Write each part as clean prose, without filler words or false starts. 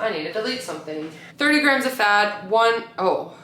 I need to delete something. 30 grams of fat, oh.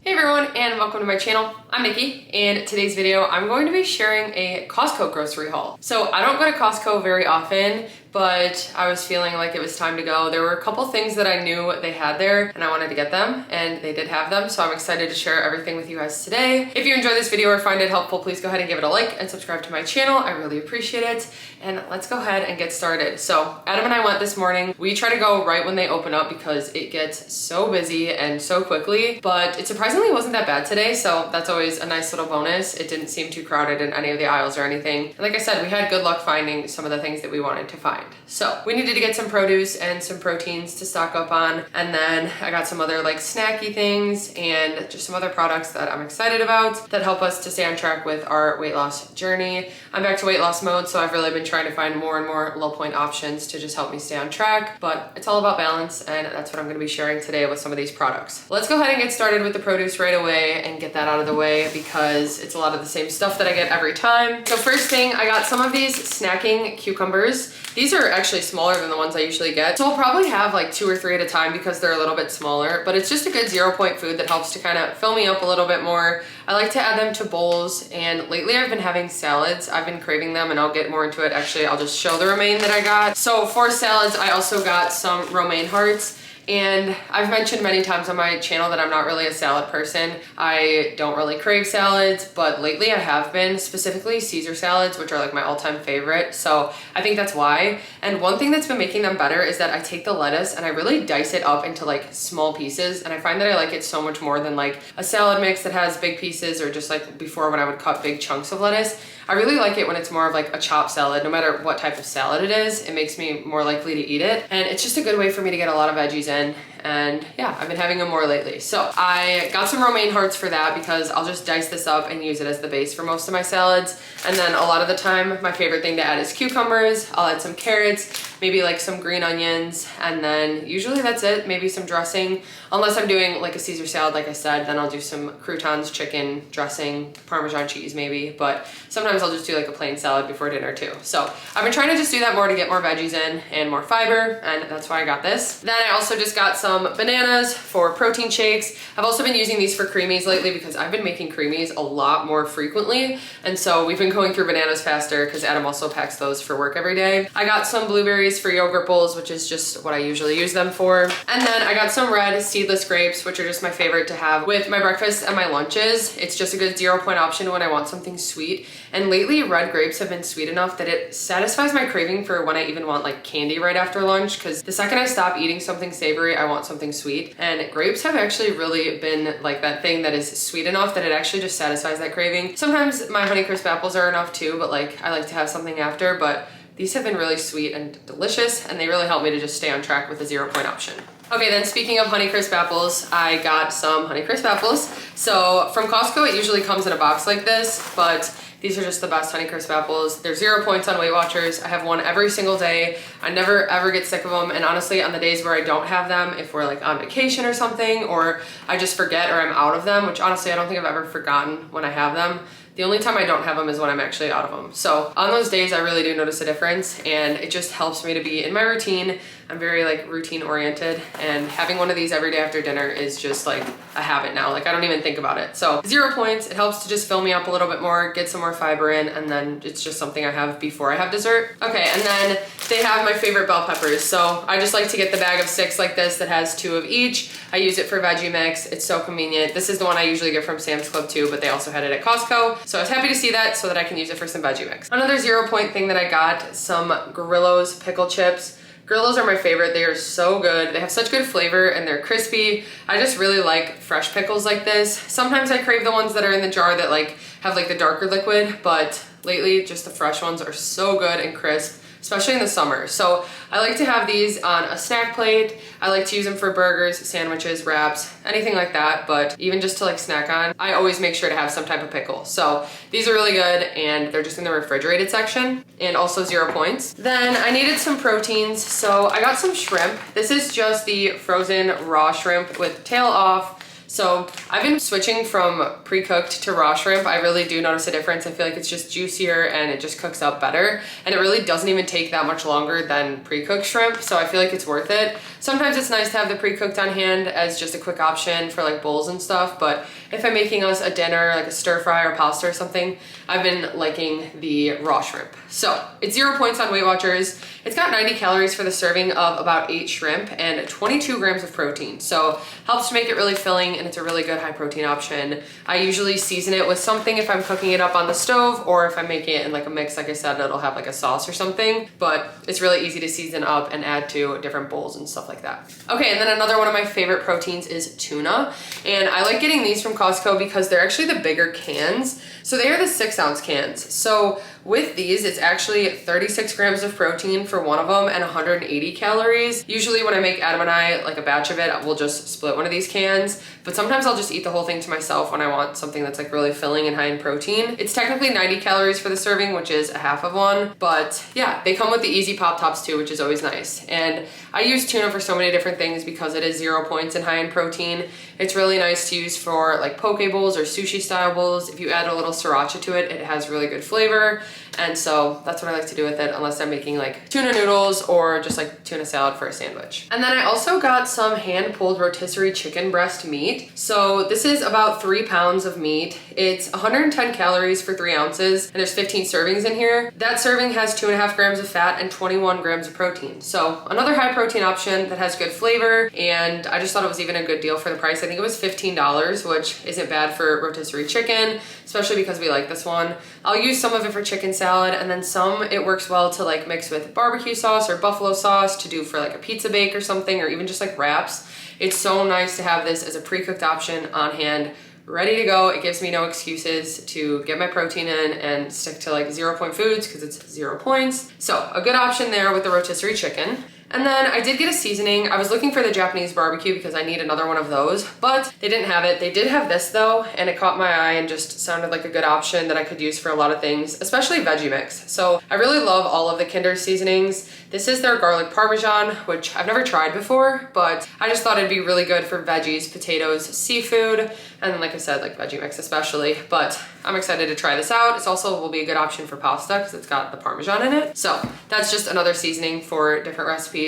Hey everyone, and welcome to my channel. I'm Nikki, and in today's video, I'm going to be sharing a Costco grocery haul. So I don't go to Costco very often, but I was feeling like it was time to go. There were a couple things that I knew they had there and I wanted to get them, and they did have them. So I'm excited to share everything with you guys today. If you enjoyed this video or find it helpful, please go ahead and give it a like and subscribe to my channel. I really appreciate it. And let's go ahead and get started. So Adam and I went this morning. We try to go right when they open up because it gets so busy and so quickly, but it surprisingly wasn't that bad today. So that's always a nice little bonus. It didn't seem too crowded in any of the aisles or anything. And like I said, we had good luck finding some of the things that we wanted to find. So we needed to get some produce and some proteins to stock up on. And then I got some other like snacky things and just some other products that I'm excited about that help us to stay on track with our weight loss journey. I'm back to weight loss mode, so I've really been trying to find more and more low point options to just help me stay on track, but it's all about balance, and that's what I'm gonna be sharing today with some of these products. Let's go ahead and get started with the produce right away and get that out of the way because it's a lot of the same stuff that I get every time. So first thing, I got some of these snacking cucumbers. These are actually smaller than the ones I usually get. So I'll probably have like 2 or 3 at a time because they're a little bit smaller, but it's just a good 0 point food that helps to kind of fill me up a little bit more. I like to add them to bowls, and lately I've been having salads. I've been craving them, and I'll get more into it. Actually, I'll just show the romaine that I got. So for salads, I also got some romaine hearts. And I've mentioned many times on my channel that I'm not really a salad person. I don't really crave salads, but lately I have been, specifically Caesar salads, which are like my all-time favorite. So I think that's why. And one thing that's been making them better is that I take the lettuce and I really dice it up into like small pieces. And I find that I like it so much more than like a salad mix that has big pieces, or just like before when I would cut big chunks of lettuce. I really like it when it's more of like a chopped salad. No matter what type of salad it is, it makes me more likely to eat it. And it's just a good way for me to get a lot of veggies in. And yeah, I've been having them more lately. So I got some romaine hearts for that because I'll just dice this up and use it as the base for most of my salads. And then a lot of the time, my favorite thing to add is cucumbers. I'll add some carrots, maybe like some green onions, and then usually that's it, maybe some dressing. Unless I'm doing like a Caesar salad, like I said, then I'll do some croutons, chicken, dressing, Parmesan cheese maybe, but sometimes I'll just do like a plain salad before dinner too. So I've been trying to just do that more to get more veggies in and more fiber, and that's why I got this. Then I also just got some bananas for protein shakes. I've also been using these for creamies lately because I've been making creamies a lot more frequently, and so we've been going through bananas faster because Adam also packs those for work every day. I got some blueberries for yogurt bowls, which is just what I usually use them for. And then I got some red seedless grapes, which are just my favorite to have with my breakfast and my lunches. It's just a good 0 point option when I want something sweet. And lately red grapes have been sweet enough that it satisfies my craving for when I even want like candy right after lunch, because the second I stop eating something savory, I want something sweet. And grapes have actually really been like that thing that is sweet enough that it actually just satisfies that craving. Sometimes my Honeycrisp apples are enough too, but like I like to have something after, but these have been really sweet and delicious, and they really help me to just stay on track with the 0 point option. Okay, then speaking of Honeycrisp apples, I got some Honeycrisp apples. So from Costco, it usually comes in a box like this, but these are just the best Honeycrisp apples. They're 0 points on WeightWatchers. I have one every single day. I never ever get sick of them. And honestly, on the days where I don't have them, if we're like on vacation or something, or I just forget or I'm out of them, which honestly, I don't think I've ever forgotten when I have them. The only time I don't have them is when I'm actually out of them. So on those days, I really do notice a difference, and it just helps me to be in my routine. I'm very like routine oriented, and having one of these every day after dinner is just like a habit now. Like I don't even think about it. So 0 points, it helps to just fill me up a little bit more, get some more fiber in, and then it's just something I have before I have dessert. Okay, and then they have my favorite bell peppers. So I just like to get the bag of 6 like this that has 2 of each. I use it for veggie mix. It's so convenient. This is the one I usually get from Sam's Club too, but they also had it at Costco. So I was happy to see that so that I can use it for some veggie mix. Another 0 point thing that I got, some Grillo's pickle chips. Grillos are my favorite. They are so good. They have such good flavor and they're crispy. I just really like fresh pickles like this. Sometimes I crave the ones that are in the jar that like have like the darker liquid, but lately just the fresh ones are so good and crisp, especially in the summer. So I like to have these on a snack plate. I like to use them for burgers, sandwiches, wraps, anything like that, but even just to like snack on, I always make sure to have some type of pickle. So these are really good, and they're just in the refrigerated section, and also 0 points. Then I needed some proteins, so I got some shrimp. This is just the frozen raw shrimp with tail off. So I've been switching from pre-cooked to raw shrimp. I really do notice a difference. I feel like it's just juicier and it just cooks up better. And it really doesn't even take that much longer than pre-cooked shrimp. So I feel like it's worth it. Sometimes it's nice to have the pre-cooked on hand as just a quick option for like bowls and stuff. But if I'm making us a dinner, like a stir fry or pasta or something, I've been liking the raw shrimp. So it's 0 points on Weight Watchers. It's got 90 calories for the serving of about 8 shrimp and 22 grams of protein. So helps to make it really filling, and it's a really good high protein option. I usually season it with something if I'm cooking it up on the stove, or if I'm making it in like a mix, like I said, it'll have like a sauce or something, but it's really easy to season up and add to different bowls and stuff like that. Okay, and then another one of my favorite proteins is tuna. And I like getting these from Costco because they're actually the bigger cans. So they are the 6-ounce cans. So with these, it's actually 36 grams of protein for one of them and 180 calories. Usually when I make Adam and I like a batch of it, we'll just split one of these cans, but sometimes I'll just eat the whole thing to myself when I want something that's like really filling and high in protein. It's technically 90 calories for the serving, which is a half of one, but yeah, they come with the easy pop tops too, which is always nice. And I use tuna for so many different things because it is 0 points and high in protein. It's really nice to use for like poke bowls or sushi style bowls. If you add a little sriracha to it, it has really good flavor. And so that's what I like to do with it, unless I'm making like tuna noodles or just like tuna salad for a sandwich. And then I also got some hand-pulled rotisserie chicken breast meat. So this is about 3 pounds of meat. It's 110 calories for 3 ounces, and there's 15 servings in here. That serving has 2.5 grams of fat and 21 grams of protein. So another high protein option that has good flavor, and I just thought it was even a good deal for the price. I think it was $15, which isn't bad for rotisserie chicken, especially because we like this one. I'll use some of it for chicken salad, and then some it works well to like mix with barbecue sauce or buffalo sauce to do for like a pizza bake or something, or even just like wraps. It's so nice to have this as a pre-cooked option on hand, ready to go. It gives me no excuses to get my protein in and stick to like 0 point foods because it's 0 points. So a good option there with the rotisserie chicken. And then I did get a seasoning. I was looking for the Japanese barbecue because I need another one of those, but they didn't have it. They did have this though, and it caught my eye and just sounded like a good option that I could use for a lot of things, especially veggie mix. So I really love all of the Kinder seasonings. This is their garlic parmesan, which I've never tried before, but I just thought it'd be really good for veggies, potatoes, seafood, and then like I said, like veggie mix especially. But I'm excited to try this out. It's also will be a good option for pasta because it's got the parmesan in it. So that's just another seasoning for different recipes.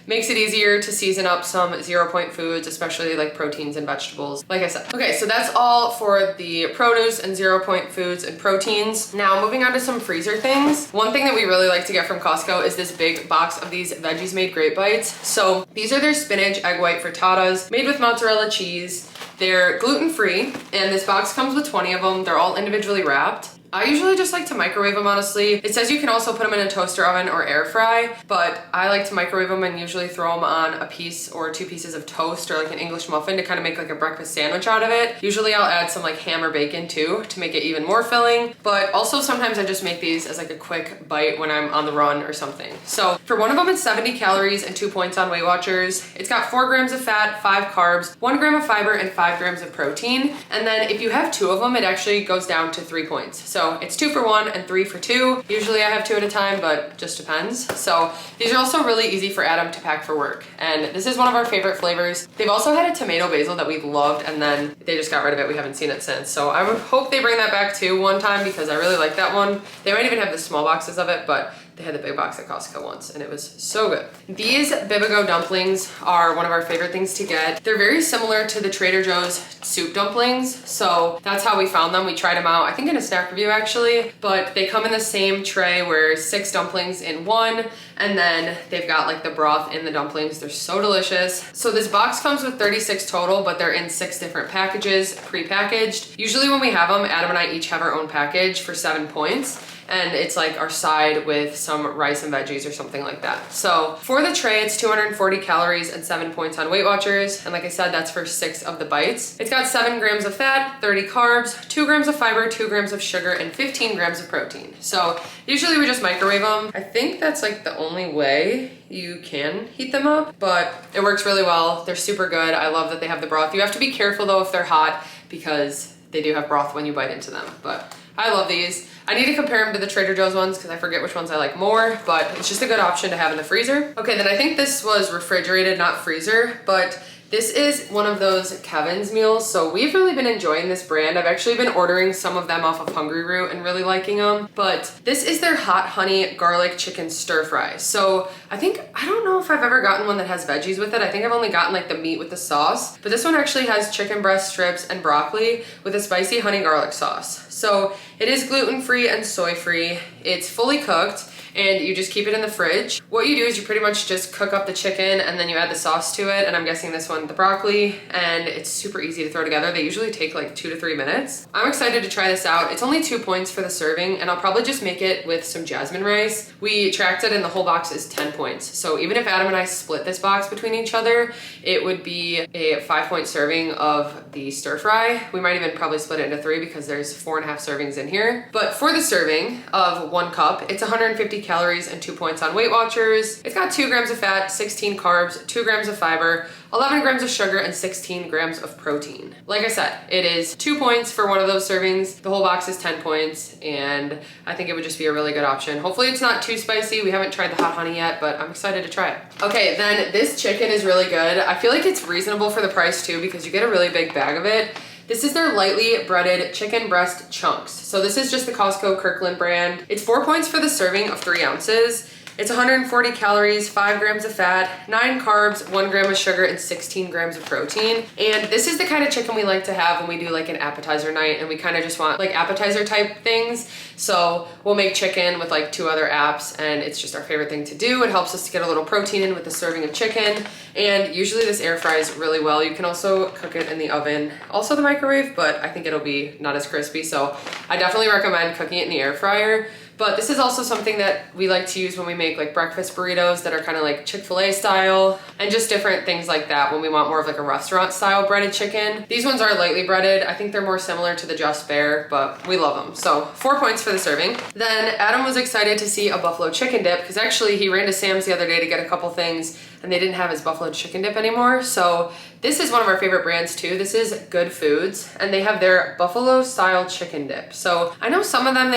Makes it easier to season up some 0 point foods, especially like proteins and vegetables, like I said. Okay, so that's all for the produce and 0 point foods and proteins. Now moving on to some freezer things. One thing that we really like to get from Costco is this big box of these Veggies Made Great Bites. So these are their spinach egg white frittatas made with mozzarella cheese. They're gluten-free, and this box comes with 20 of them. They're all individually wrapped. I usually just like to microwave them, honestly. It says you can also put them in a toaster oven or air fry, but I like to microwave them and usually throw them on a piece or 2 pieces of toast or like an English muffin to kind of make like a breakfast sandwich out of it. Usually I'll add some like ham or bacon too to make it even more filling, but also sometimes I just make these as like a quick bite when I'm on the run or something. So for one of them, it's 70 calories and 2 points on Weight Watchers. It's got 4 grams of fat, 5 carbs, 1 gram of fiber, and 5 grams of protein. And then if you have 2 of them, it actually goes down to 3 points. So it's 2 for 1 and 3 for 2. Usually I have 2 at a time, but just depends. So these are also really easy for Adam to pack for work. And this is one of our favorite flavors. They've also had a tomato basil that we've loved, and then they just got rid of it. We haven't seen it since. So I would hope they bring that back too one time because I really like that one. They might even have the small boxes of it, but they had the big box at Costco once and it was so good. These Bibigo dumplings are one of our favorite things to get. They're very similar to the Trader Joe's soup dumplings. So that's how we found them. We tried them out, I think in a snack review actually, but they come in the same tray where 6 dumplings in one, and then they've got like the broth in the dumplings. They're so delicious. So this box comes with 36 total, but they're in 6 different packages, pre-packaged. Usually when we have them, Adam and I each have our own package for 7 points. And it's like our side with some rice and veggies or something like that. So for the tray, it's 240 calories and 7 points on Weight Watchers. And like I said, that's for 6 of the bites. It's got 7 grams of fat, 30 carbs, 2 grams of fiber, 2 grams of sugar, and 15 grams of protein. So usually we just microwave them. I think that's like the only way you can heat them up, but it works really well. They're super good. I love that they have the broth. You have to be careful though if they're hot because they do have broth when you bite into them, but I love these. I need to compare them to the Trader Joe's ones because I forget which ones I like more, but it's just a good option to have in the freezer. Okay, then I think this was refrigerated, not freezer, but This is one of those Kevin's meals, so we've really been enjoying this brand. I've actually been ordering some of them off of Hungry Root and really liking them, but this is their hot honey garlic chicken stir fry. So I don't know if I've ever gotten one that has veggies with it. I think I've only gotten like the meat with the sauce, but this one actually has chicken breast strips and broccoli with a spicy honey garlic sauce. So it is gluten-free and soy-free. It's fully cooked, and you just keep it in the fridge. What you do is you pretty much just cook up the chicken and then you add the sauce to it, and I'm guessing this one, the broccoli, and it's super easy to throw together. They usually take like 2 to 3 minutes. I'm excited to try this out. It's only 2 points for the serving, and I'll probably just make it with some jasmine rice. We tracked it and the whole box is 10 points. So even if Adam and I split this box between each other, it would be a 5-point serving of the stir fry. We might even probably split it into 3 because there's 4.5 servings in here. But for the serving of 1 cup, it's 150 calories and 2 points on Weight Watchers. It's got 2 grams of fat, 16 carbs, 2 grams of fiber, 11 grams of sugar, and 16 grams of protein. Like I said, it is 2 points for one of those servings. The whole box is 10 points, and I think it would just be a really good option. Hopefully it's not too spicy. We haven't tried the hot honey yet, but I'm excited to try it. Okay, then this chicken is really good. I feel like it's reasonable for the price too, because you get a really big bag of it. This is their lightly breaded chicken breast chunks. So this is just the Costco Kirkland brand. It's 4 points for the serving of 3 ounces. It's 140 calories, 5 grams of fat, 9 carbs, 1 gram of sugar, and 16 grams of protein. And this is the kind of chicken we like to have when we do like an appetizer night and we kind of just want like appetizer type things. So we'll make chicken with like 2 other apps, and it's just our favorite thing to do. It helps us to get a little protein in with the serving of chicken. And usually this air fries really well. You can also cook it in the oven, also the microwave, but I think it'll be not as crispy. So I definitely recommend cooking it in the air fryer. But this is also something that we like to use when we make like breakfast burritos that are kind of like Chick-fil-A style, and just different things like that when we want more of like a restaurant style breaded chicken. These ones are lightly breaded. I think they're more similar to the Just Bare, but we love them. So 4 points for the serving. Then Adam was excited to see a buffalo chicken dip, because actually he ran to Sam's the other day to get a couple things and they didn't have his buffalo chicken dip anymore. So this is one of our favorite brands too. This is Good Foods, and they have their buffalo style chicken dip. So I know some of them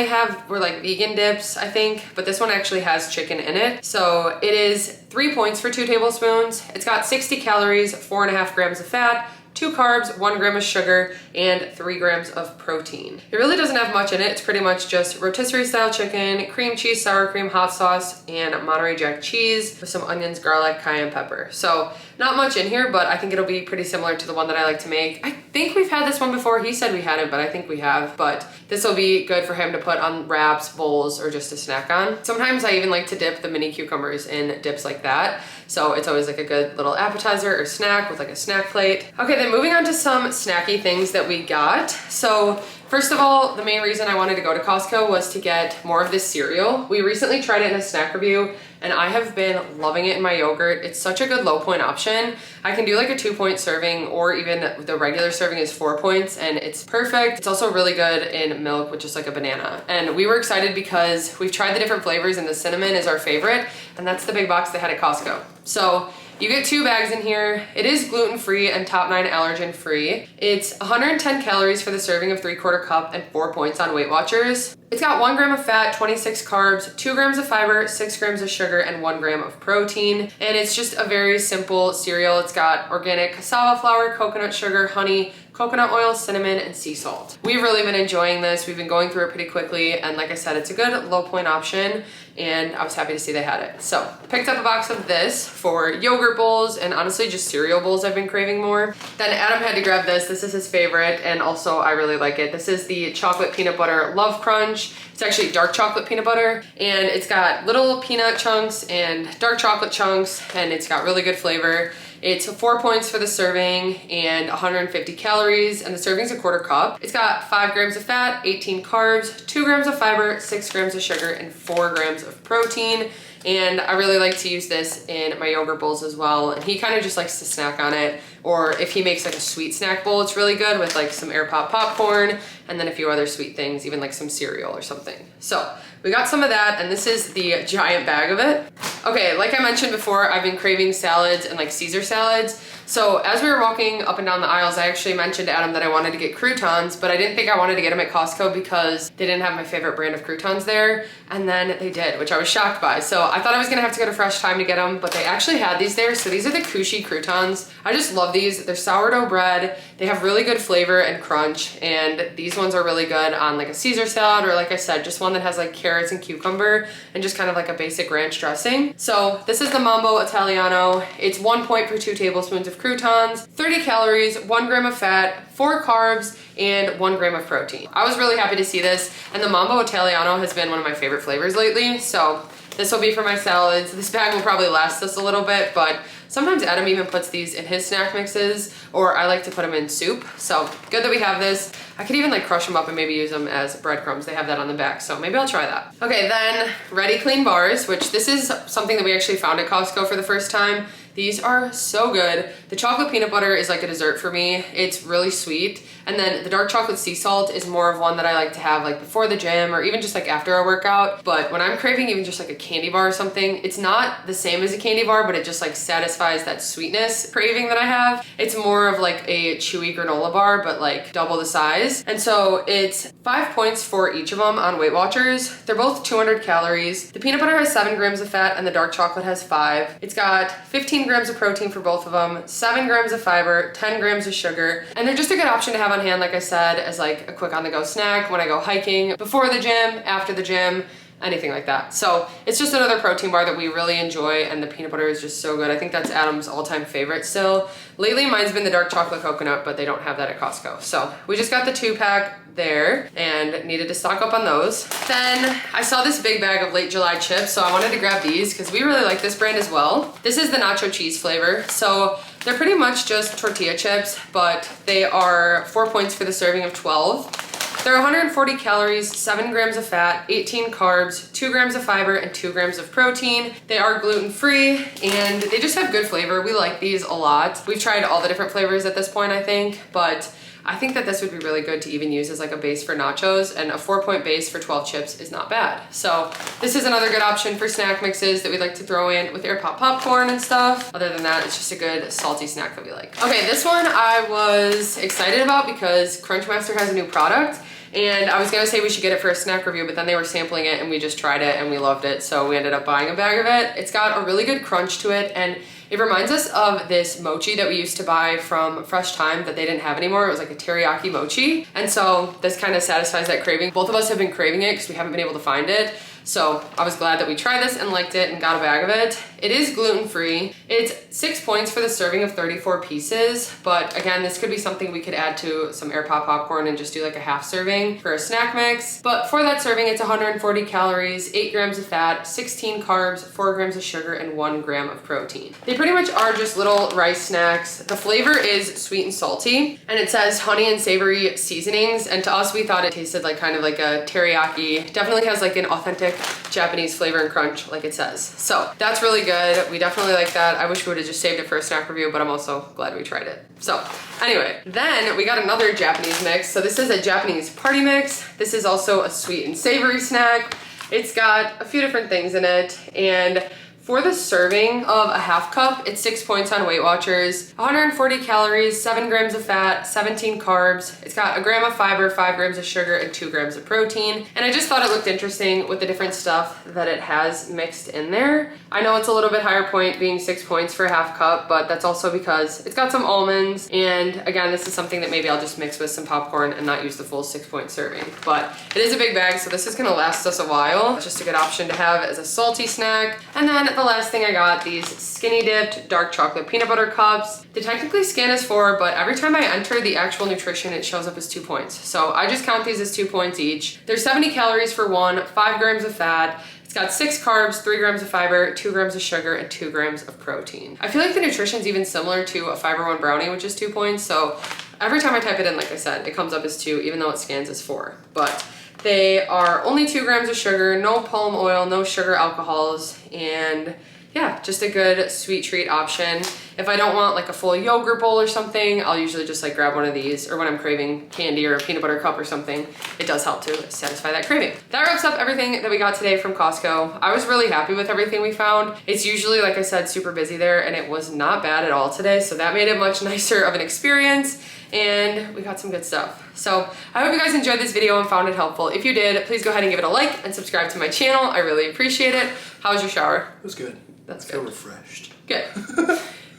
were like vegan dips, I think, but this one actually has chicken in it. So it is 3 points for 2 tablespoons. It's got 60 calories, 4.5 grams of fat, 2 carbs, 1 gram of sugar, and 3 grams of protein. It really doesn't have much in it. It's pretty much just rotisserie style chicken, cream cheese, sour cream, hot sauce, and Monterey Jack cheese with some onions, garlic, cayenne pepper. So not much in here, but I think it'll be pretty similar to the one that I like to make. I think we've had this one before. He said we hadn't, but I think we have. But this will be good for him to put on wraps, bowls, or just to snack on. Sometimes I even like to dip the mini cucumbers in dips like that. So it's always like a good little appetizer or snack with like a snack plate. Okay, then moving on to some snacky things that we got. So first of all, the main reason I wanted to go to Costco was to get more of this cereal. We recently tried it in a snack review, and I have been loving it in my yogurt. It's such a good low point option. I can do like a 2-point serving, or even the regular serving is 4 points, and it's perfect. It's also really good in milk with just like a banana. And we were excited because we've tried the different flavors, and the cinnamon is our favorite, and that's the big box they had at Costco. So you get 2 bags in here. It is gluten-free and top 9 allergen-free. It's 110 calories for the serving of 3/4 cup and 4 points on Weight Watchers. It's got 1 gram of fat, 26 carbs, 2 grams of fiber, 6 grams of sugar, and 1 gram of protein. And it's just a very simple cereal. It's got organic cassava flour, coconut sugar, honey, coconut oil, cinnamon, and sea salt. We've really been enjoying this. We've been going through it pretty quickly, and like I said, it's a good low point option, and I was happy to see they had it. So picked up a box of this for yogurt bowls, and honestly just cereal bowls I've been craving more. Then Adam had to grab this. This is his favorite, and also I really like it. This is the chocolate peanut butter love crunch. It's actually dark chocolate peanut butter, and it's got little peanut chunks and dark chocolate chunks, and it's got really good flavor. It's 4 points for the serving and 150 calories, and the serving's a 1/4 cup. It's got 5 grams of fat, 18 carbs, 2 grams of fiber, 6 grams of sugar, and 4 grams of protein. And I really like to use this in my yogurt bowls as well. And he kind of just likes to snack on it. Or if he makes like a sweet snack bowl, it's really good with like some air pop popcorn and then a few other sweet things, even like some cereal or something. So we got some of that, and this is the giant bag of it. Okay, like I mentioned before, I've been craving salads and like Caesar salads. So as we were walking up and down the aisles, I actually mentioned to Adam that I wanted to get croutons, but I didn't think I wanted to get them at Costco because they didn't have my favorite brand of croutons there. And then they did, which I was shocked by. So I thought I was gonna have to go to Fresh Time to get them, but they actually had these there. So these are the Cushy croutons. I just love these. They're sourdough bread. They have really good flavor and crunch. And these ones are really good on like a Caesar salad, or like I said, just one that has like carrots and cucumber and just kind of like a basic ranch dressing. So this is the Mambo Italiano. It's 1 point per 2 tablespoons of croutons, 30 calories, 1 gram of fat, 4 carbs, and 1 gram of protein. I was really happy to see this, and the Mambo Italiano has been one of my favorite flavors lately, so this will be for my salads. This bag will probably last us a little bit, but sometimes Adam even puts these in his snack mixes, or I like to put them in soup, so good that we have this. I could even like crush them up and maybe use them as breadcrumbs. They have that on the back, so maybe I'll try that. Okay, then Ready Clean bars, which this is something that we actually found at Costco for the first time. These are so good. The chocolate peanut butter is like a dessert for me. It's really sweet. And then the dark chocolate sea salt is more of one that I like to have like before the gym or even just like after a workout. But when I'm craving even just like a candy bar or something, it's not the same as a candy bar, but it just like satisfies that sweetness craving that I have. It's more of like a chewy granola bar, but like double the size. And so it's 5 points for each of them on WeightWatchers. They're both 200 calories. The peanut butter has 7 grams of fat and the dark chocolate has 5. It's got 15 grams of protein for both of them, 7 grams of fiber, 10 grams of sugar, and they're just a good option to have on hand, like I said, as like a quick on-the-go snack when I go hiking, before the gym, after the gym, anything like that. So it's just another protein bar that we really enjoy, and the peanut butter is just so good. I think that's Adam's all-time favorite still. Lately, mine's been the dark chocolate coconut, but they don't have that at Costco. So we just got the 2-pack there and needed to stock up on those. Then I saw this big bag of late July chips, so I wanted to grab these because we really like this brand as well. This is the nacho cheese flavor. So they're pretty much just tortilla chips, but they are 4 points for the serving of 12. They're 140 calories, 7 grams of fat, 18 carbs, 2 grams of fiber, and 2 grams of protein. They are gluten-free, and they just have good flavor. We like these a lot. We've tried all the different flavors at this point, I think, but I think that this would be really good to even use as like a base for nachos, and a 4-point base for 12 chips is not bad. So this is another good option for snack mixes that we like to throw in with air pop popcorn and stuff. Other than that, it's just a good salty snack that we like. Okay, this one I was excited about because Crunchmaster has a new product. And I was gonna say we should get it for a snack review, but then they were sampling it and we just tried it and we loved it. So we ended up buying a bag of it. It's got a really good crunch to it, and it reminds us of this mochi that we used to buy from Fresh Time that they didn't have anymore. It was like a teriyaki mochi. And so this kind of satisfies that craving. Both of us have been craving it because we haven't been able to find it. So I was glad that we tried this and liked it and got a bag of it. It is gluten-free. It's 6 points for the serving of 34 pieces. But again, this could be something we could add to some air pop popcorn and just do like a half serving for a snack mix. But for that serving, it's 140 calories, 8 grams of fat, 16 carbs, 4 grams of sugar, and 1 gram of protein. They pretty much are just little rice snacks. The flavor is sweet and salty, and it says honey and savory seasonings. And to us, we thought it tasted like kind of like a teriyaki. Definitely has like an authentic Japanese flavor and crunch like it says. So that's really good. We definitely like that. I wish we would have just saved it for a snack review, but I'm also glad we tried it. So anyway, then we got another Japanese mix. So this is a Japanese party mix. This is also a sweet and savory snack. It's got a few different things in it, and for the serving of a half cup, it's 6 points on WeightWatchers, 140 calories, 7 grams of fat, 17 carbs. It's got a gram of fiber, 5 grams of sugar, and 2 grams of protein. And I just thought it looked interesting with the different stuff that it has mixed in there. I know it's a little bit higher point being 6 points for a half cup, but that's also because it's got some almonds. And again, this is something that maybe I'll just mix with some popcorn and not use the full 6 point serving. But it is a big bag, so this is gonna last us a while. It's just a good option to have as a salty snack. And then the last thing I got, these skinny dipped dark chocolate peanut butter cups. They technically scan as 4, but every time I enter the actual nutrition, it shows up as 2 points. So I just count these as 2 points each. There's 70 calories for one, 5 grams of fat. It's got 6 carbs, 3 grams of fiber, 2 grams of sugar, and 2 grams of protein. I feel like the nutrition's even similar to a Fiber One brownie, which is 2 points. So every time I type it in, like I said, it comes up as 2, even though it scans as 4. But they are only 2 grams of sugar, no palm oil, no sugar alcohols, and yeah, just a good sweet treat option. If I don't want like a full yogurt bowl or something, I'll usually just like grab one of these, or when I'm craving candy or a peanut butter cup or something, it does help to satisfy that craving. That wraps up everything that we got today from Costco. I was really happy with everything we found. It's usually, like I said, super busy there, and it was not bad at all today, so that made it much nicer of an experience, and we got some good stuff. So I hope you guys enjoyed this video and found it helpful. If you did, please go ahead and give it a like and subscribe to my channel. I really appreciate it. How was your shower? It was good. That's I good. feel refreshed. Good.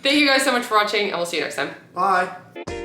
Thank you guys so much for watching, and we'll see you next time. Bye.